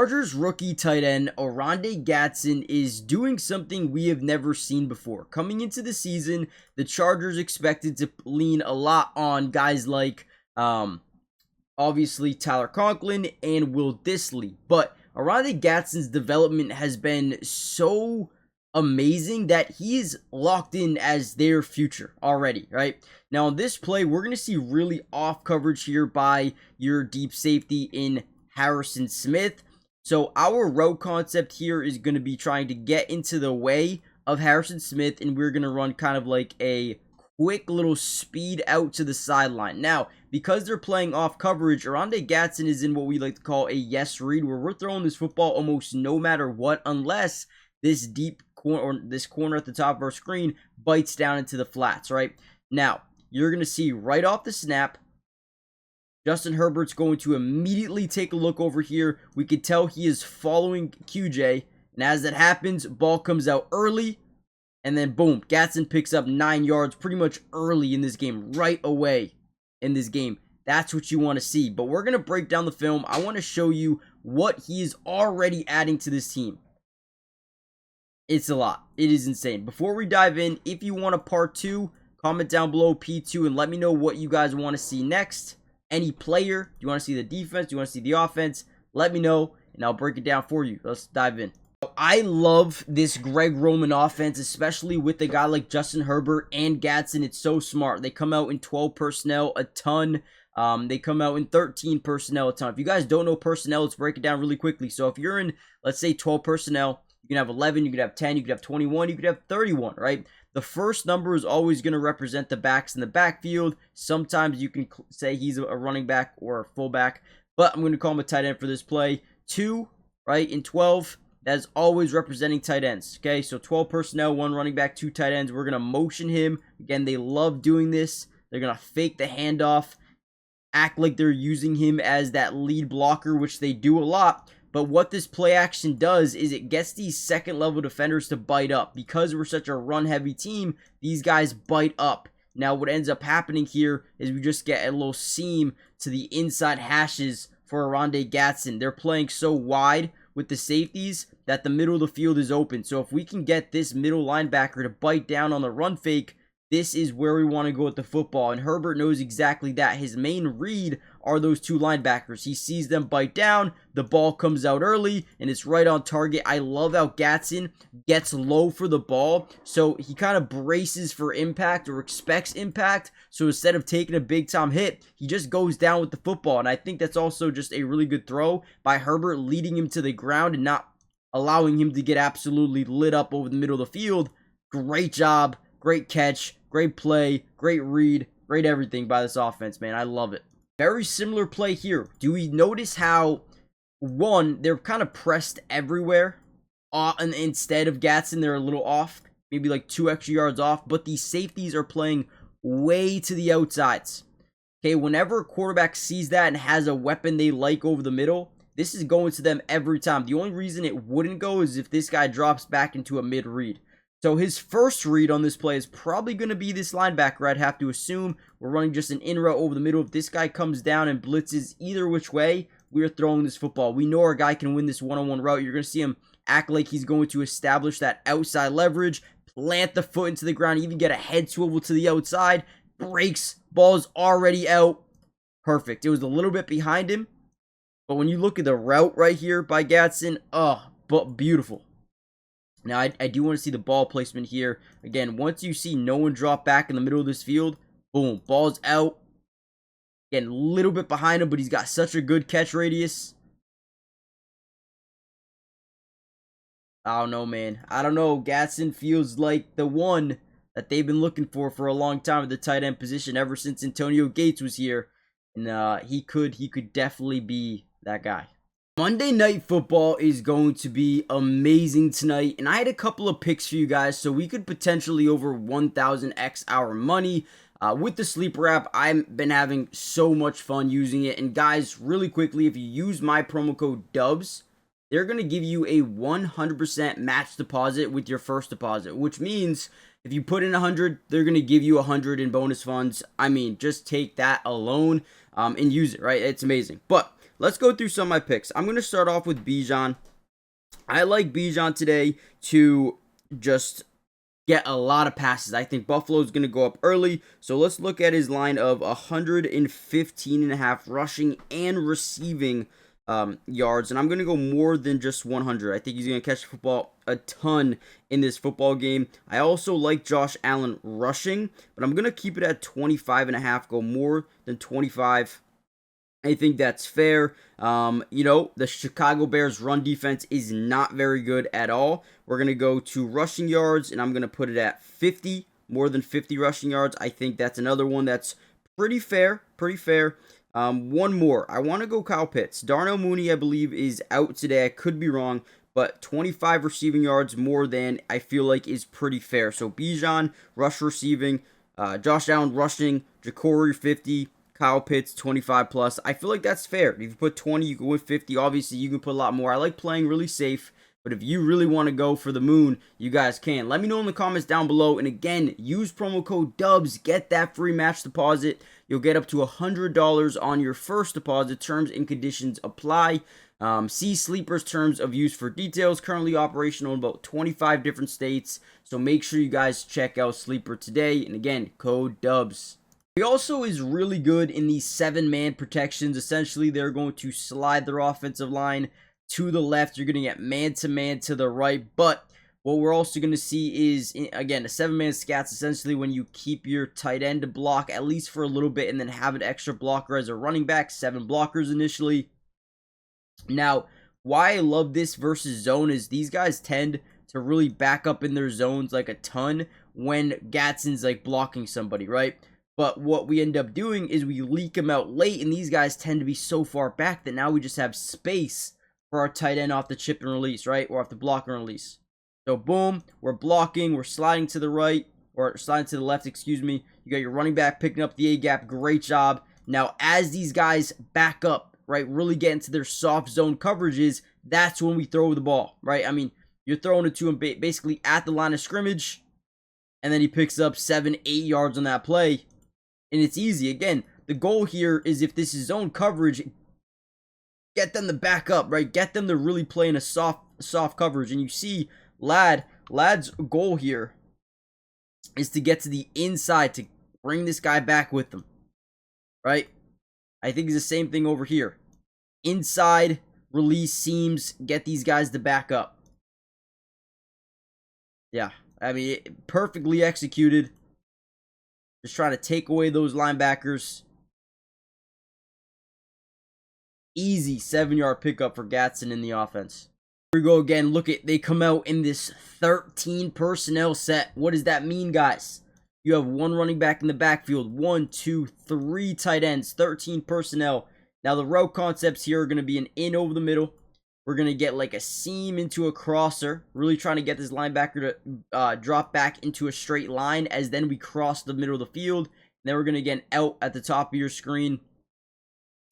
Chargers rookie tight end Oronde Gadsden is doing something we have never seen before. Coming into the season, the Chargers expected to lean a lot on guys like, obviously, Tyler Conklin and Will Dissly. But Oronde Gadsden's development has been so amazing that he is locked in as their future already, right? Now, on this play, we're going to see really off coverage here by your deep safety in Harrison Smith. So our route concept here is going to be trying to get into the way of Harrison Smith, and we're going to run kind of like a quick little speed out to the sideline. Now, because they're playing off coverage, Oronde Gadsden is in what we like to call a yes read, where we're throwing this football almost no matter what, unless this deep corner or this corner at the top of our screen bites down into the flats, right? Now, you're going to see right off the snap, Justin Herbert's going to immediately take a look over here. We can tell he is following QJ. And as that happens, ball comes out early. And then boom, Gadsden picks up 9 yards pretty much early in this game. Right away in this game. That's what you want to see. But we're going to break down the film. I want to show you what he is already adding to this team. It's a lot. It is insane. Before we dive in, if you want a part 2, comment down below P2 and let me know what you guys want to see next. Any player, do you want to see the defense, do you want to see the offense, let me know, and I'll break it down for you. Let's dive in. I love this Greg Roman offense, especially with a guy like Justin Herbert and Gadsden. It's so smart. They come out in 12 personnel a ton. They come out in 13 personnel a ton. If you guys don't know personnel, let's break it down really quickly. So if you're in, let's say, 12 personnel, you can have 11, you could have 10, you could have 21, you could have 31, right? The first number is always going to represent the backs in the backfield. Sometimes you can say he's a running back or a fullback, but I'm going to call him a tight end for this play. 2, right, in 12, that is always representing tight ends, okay? So 12 personnel, 1 running back, 2 tight ends. We're going to motion him. Again, they love doing this. They're going to fake the handoff, act like they're using him as that lead blocker, which they do a lot. But what this play action does is it gets these second level defenders to bite up. Because we're such a run heavy team, these guys bite up. Now what ends up happening here is we just get a little seam to the inside hashes for Oronde Gadsden. They're playing so wide with the safeties that the middle of the field is open. So if we can get this middle linebacker to bite down on the run fake, this is where we want to go with the football. And Herbert knows exactly that. His main read are those 2 linebackers. He sees them bite down. The ball comes out early, and it's right on target. I love how Gadsden gets low for the ball. So he kind of braces for impact or expects impact. So instead of taking a big-time hit, he just goes down with the football. And I think that's also just a really good throw by Herbert, leading him to the ground and not allowing him to get absolutely lit up over the middle of the field. Great job. Great catch. Great play, great read, great everything by this offense, man. I love it. Very similar play here. Do we notice how, one, they're kind of pressed everywhere, and instead of Gadsden, they're a little off, maybe like 2 extra yards off, but these safeties are playing way to the outsides. Okay, whenever a quarterback sees that and has a weapon they like over the middle, this is going to them every time. The only reason it wouldn't go is if this guy drops back into a mid-read. So his first read on this play is probably going to be this linebacker, I'd have to assume. We're running just an in route over the middle. If this guy comes down and blitzes either which way, we are throwing this football. We know our guy can win this one-on-one route. You're going to see him act like he's going to establish that outside leverage, plant the foot into the ground, even get a head swivel to the outside, breaks, ball's already out. Perfect. It was a little bit behind him, but when you look at the route right here by Gadsden, but beautiful. Now, I do want to see the ball placement here. Again, once you see no one drop back in the middle of this field, boom, ball's out. Again, a little bit behind him, but he's got such a good catch radius. I don't know, man. I don't know. Gadsden feels like the one that they've been looking for a long time at the tight end position ever since Antonio Gates was here. And he could definitely be that guy. Monday Night Football is going to be amazing tonight, and I had a couple of picks for you guys, so we could potentially over 1,000x our money. With the sleeper app, I've been having so much fun using it, and guys, really quickly, if you use my promo code DUBS, they're going to give you a 100% match deposit with your first deposit, which means if you put in 100, they're going to give you 100 in bonus funds. I mean, just take that alone and use it, right? It's amazing. But let's go through some of my picks. I'm going to start off with Bijan. I like Bijan today to just get a lot of passes. I think Buffalo's going to go up early. So let's look at his line of 115.5 rushing and receiving yards. And I'm going to go more than just 100. I think he's going to catch the football a ton in this football game. I also like Josh Allen rushing, but I'm going to keep it at 25.5. Go more than 25. I think that's fair. The Chicago Bears run defense is not very good at all. We're going to go to rushing yards, and I'm going to put it at 50, more than 50 rushing yards. I think that's another one that's pretty fair, one more. I want to go Kyle Pitts. Darnell Mooney, I believe, is out today. I could be wrong, but 25 receiving yards more than I feel like is pretty fair. So Bijan, rush receiving, Josh Allen rushing, Jacory 50, Kyle Pitts 25 plus. I feel like that's fair. If you put 20, you can win 50. Obviously, you can put a lot more. I like playing really safe, but if you really want to go for the moon, you guys can. Let me know in the comments down below. And again, use promo code DUBS. Get that free match deposit. You'll get up to $100 on your first deposit. Terms and conditions apply. See Sleeper's terms of use for details. Currently operational in about 25 different states. So make sure you guys check out Sleeper today. And again, code DUBS. He also is really good in these 7-man protections. Essentially, they're going to slide their offensive line to the left. You're going to get man-to-man to the right. But what we're also going to see is, again, a 7-man scats essentially when you keep your tight end to block at least for a little bit and then have an extra blocker as a running back. 7 blockers initially. Now, why I love this versus zone is these guys tend to really back up in their zones like a ton when Gadsden's like blocking somebody, right? But what we end up doing is we leak them out late, and these guys tend to be so far back that now we just have space for our tight end off the chip and release, right? Or off the block and release. So boom, we're blocking, we're sliding to the right, or sliding to the left, excuse me. You got your running back picking up the A-gap, great job. Now, as these guys back up, right, really get into their soft zone coverages, that's when we throw the ball, right? I mean, you're throwing it to him basically at the line of scrimmage, and then he picks up 7-8 yards on that play. And it's easy. Again, the goal here is if this is zone coverage, get them to back up, right? Get them to really play in a soft coverage. And you see Lad's goal here is to get to the inside to bring this guy back with them, right? I think it's the same thing over here. Inside, release seams, get these guys to back up. Yeah, I mean, perfectly executed. Just trying to take away those linebackers. Easy 7-yard pickup for Gadsden in the offense. Here we go again. Look at, they come out in this 13 personnel set. What does that mean, guys? You have 1 running back in the backfield. 1, 2, 3 tight ends. 13 personnel. Now the route concepts here are going to be an in over the middle. We're going to get like a seam into a crosser. Really trying to get this linebacker to drop back into a straight line as then we cross the middle of the field. And then we're going to get out at the top of your screen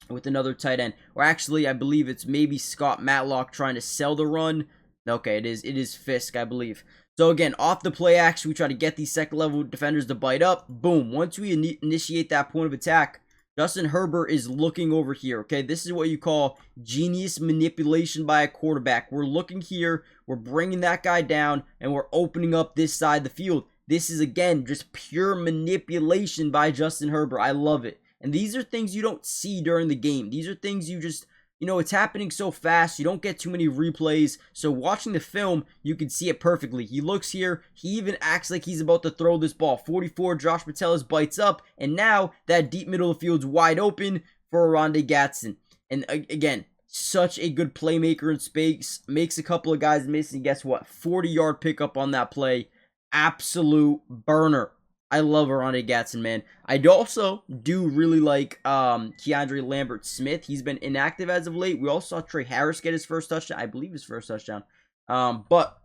with another tight end. Or actually, I believe it's maybe Scott Matlock trying to sell the run. Okay, it is Fisk, I believe. So again, off the play action, we try to get these second level defenders to bite up. Boom. Once we initiate that point of attack, Justin Herbert is looking over here, okay? This is what you call genius manipulation by a quarterback. We're looking here, we're bringing that guy down, and we're opening up this side of the field. This is, again, just pure manipulation by Justin Herbert. I love it. And these are things you don't see during the game. These are things you just, it's happening so fast. You don't get too many replays. So watching the film, you can see it perfectly. He looks here. He even acts like he's about to throw this ball. 44, Josh Metellus bites up. And now that deep middle of the field's wide open for Oronde Gadsden. And again, such a good playmaker in space. Makes a couple of guys miss. And guess what? 40-yard pickup on that play. Absolute burner. I love Oronde Gadsden, man. I also do really like Keandre Lambert-Smith. He's been inactive as of late. We also saw Trey Harris get his first touchdown. I believe his first touchdown. But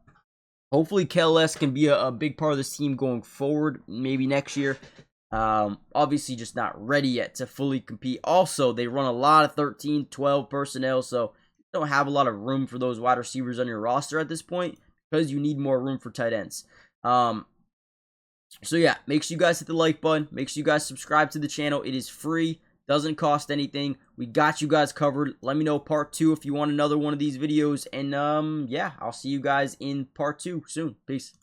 hopefully KLS can be a big part of this team going forward, maybe next year. Obviously just not ready yet to fully compete. Also, they run a lot of 13, 12 personnel, so you don't have a lot of room for those wide receivers on your roster at this point because you need more room for tight ends. So yeah, make sure you guys hit the like button. Make sure you guys subscribe to the channel. It is free. Doesn't cost anything. We got you guys covered. Let me know part 2 if you want another one of these videos. And yeah, I'll see you guys in part 2 soon. Peace.